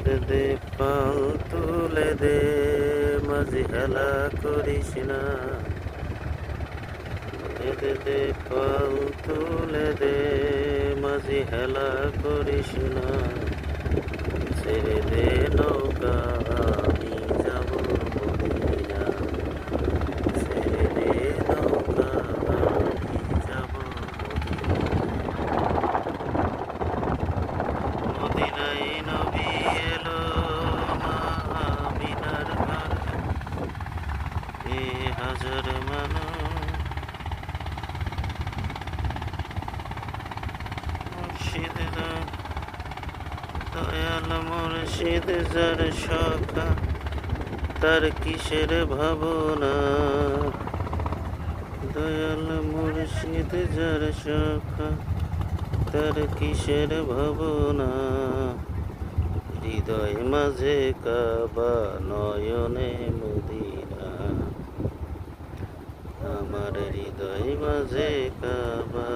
দে দে পাল তুলে দে, মাঝি হেলা করিস না। দে দে পাল তুলে দে, মাঝি হেলা করিস না। ছেড়ে দে নৌকা, আমি যাব মদিনা। ছেড়ে দে নৌকা, আমি যাব মদিনায় নবী এলো মা আমিনার ঘরে, এ হাজার মানুষ মুর্শিদ দয়াল মুর্শিদ যার সখা, তার কিসের ভাবনা। দয়াল মুর্শিদ যার সখা, তার কিসের ভাবনা। হৃদয় মাঝে কাবা, নয়নে মদিনা। আমার হৃদয় মাঝে কাবা,